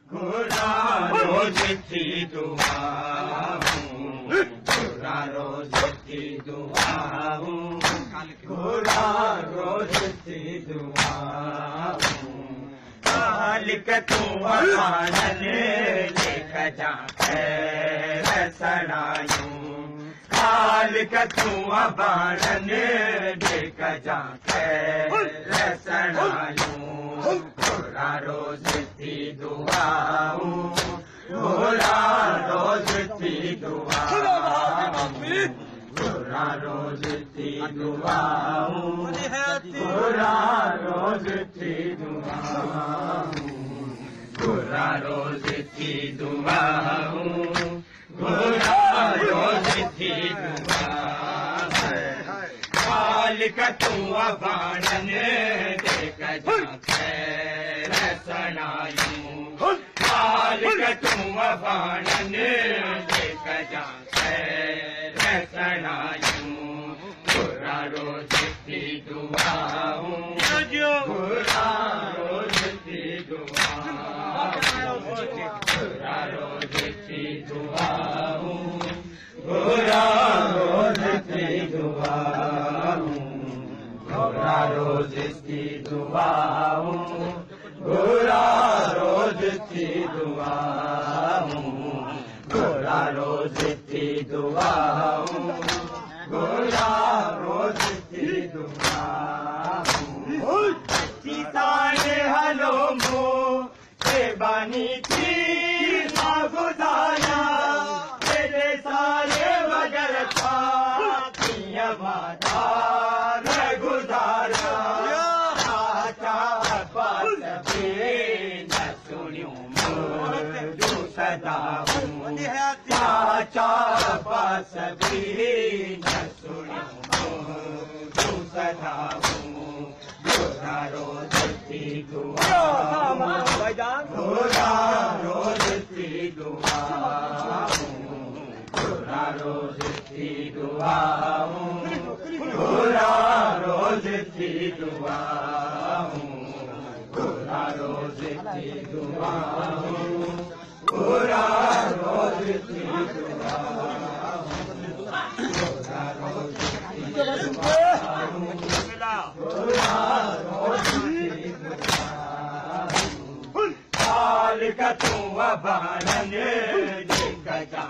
गुरा रोज की दुआ गुरा रोज की दुआ गुरा रोज की दुआ मालिक तू आनंद लेकर जा सड़ायूं मालिक तू आनंद लेकर जा सड़ायूं गुरा रोज की दुआ गुरा रोज की दुआ गुरा रोज की दुआ गुरा रोज की दुआ गुरा रोज की दुआ गुरा रोज की दुआ मालिक तू आनंद लेकर जा सड़ायूं मालिक तू आनंद लेकर जा सड़ायूं गुरा रोज की दुआ गुरा रोज की दुआ गुरा रोज की दुआ गुरा रोज की दुआ गुरा रोज की दुआ गुरा रोज की दुआ गुरा रोज की दुआ गुरा रोज की दुआ सीताए हलो मो के बानी की गुजारा तेरे सारे वगर था वादार गुजारा चाचा पास भी न सुनियूं जो सदा चाचा पास भी न सुनियूं जो सदा गुरा रोज की दुआ गुरा रोज की दुआ गुरा रोज की दुआ गुरा रोज की दुआ गुरा रोज की दुआ गुरा रोज की दुआ गुरा रोज की दुआ गुरा रोज की दुआ मालिक तू आनंद लेकर जा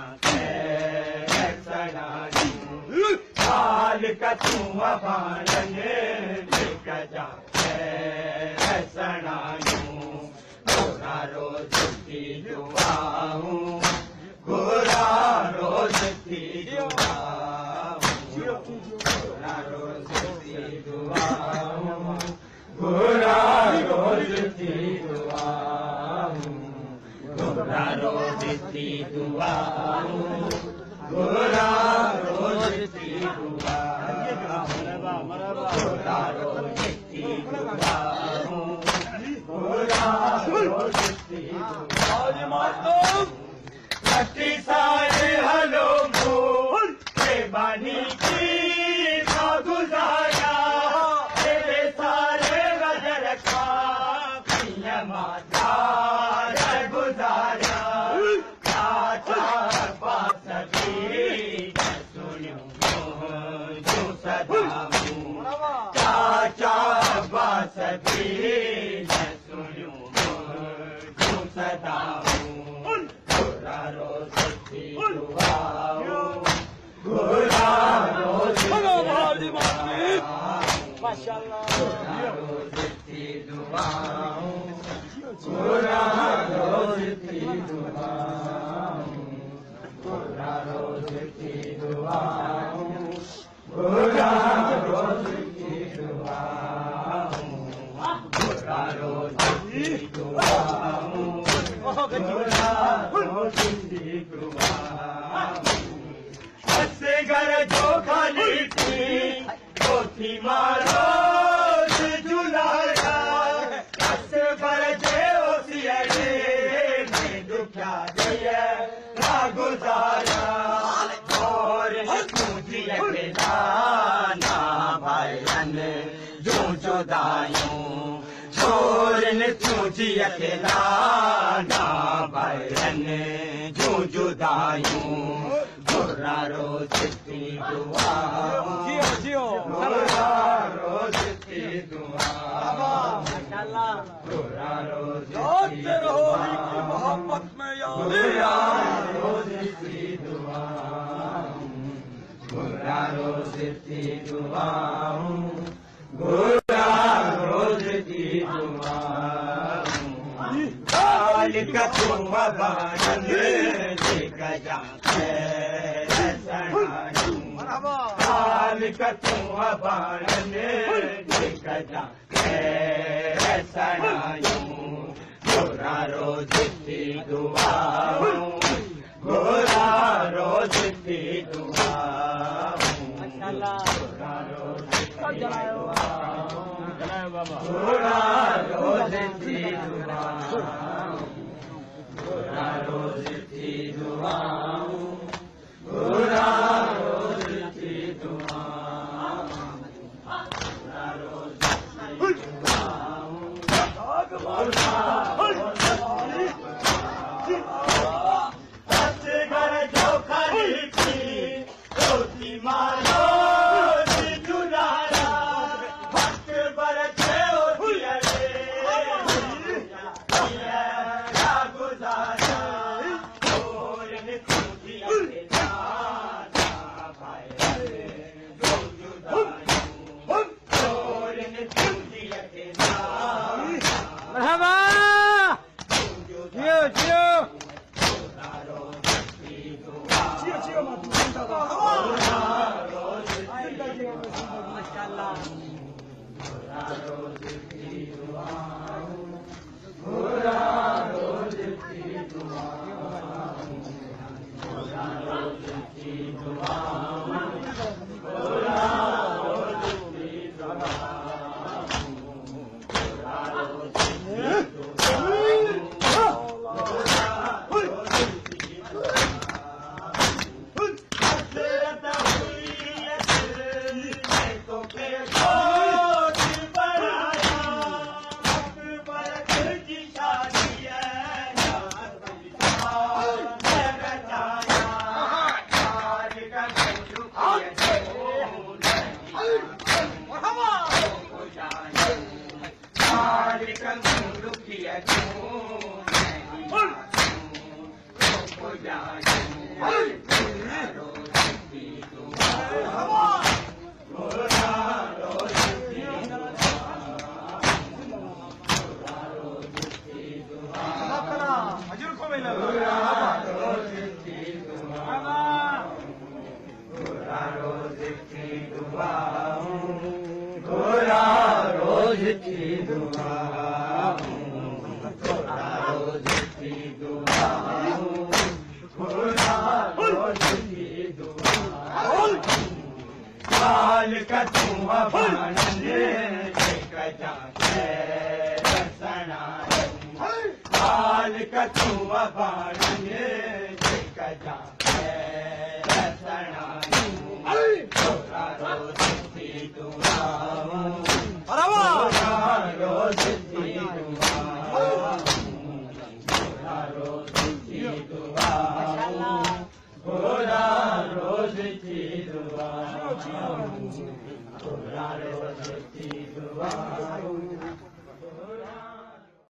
सड़ायूं मालिक तू आनंद लेकर जा सड़ायूं गुरा रोज की दुआ गुरा रोज की दुआ गुरा रोज की दुआ गुरा रोज की दुआ गुरा रोज की दुआ गुरा रोज की दुआ गुरा रोज की दुआ गुरा रोज की दुआ सारे हलो मोल के बानी की गुजारा तेरे सारे वजर का मातार गुजारा चाचा पास भी सुनियूं जो सदा चाचा पास भी सुनियूं जो सदा गुरा रोज की दुआ गुरा रोज की दुआ गुरा रोज की दुआ गुरा रोज की दुआ गुरा रोज की दुआ गुरा रोज की दुआ गुरा रोज की दुआ से घर जो खाली थी वो थी मारो जुलाया घर जे दुखा दिया ना गुजारा और तुझी ना भाईन जो जुदायूं छोरन तुझी अकेला ना सनायूं घोरा रोज थी दुआ जियो जियो घोरा रोज थी दुआ घोरा रोज थी दुआ मोहब्बत में घोरा रोज थी दुआ घोरा रोज थी दुआ घोरा रोज थी दुआ का तुम बारन लेकर जाते का तुम बारन लेकर जाते सनायूं घोरा रोज थी दुआ घोरा रोज थी दुआ घोरा रोज थी दुआ घोरा रोज थी दुआ घोरा रोज थी दुआ घोरा रोज थी दुआ घोरा रोज थी दुआ घर जो खाली थी रोटी मारो जुरारा भक्त बरसे गुजारा मरहबा जियो जियो का तुम का तुम घोरा रोज थी दुआ घोरा रोज थी दुआ घोरा रोज थी दुआ घोरा रोज थी दुआ घोरा रोज थी दुआ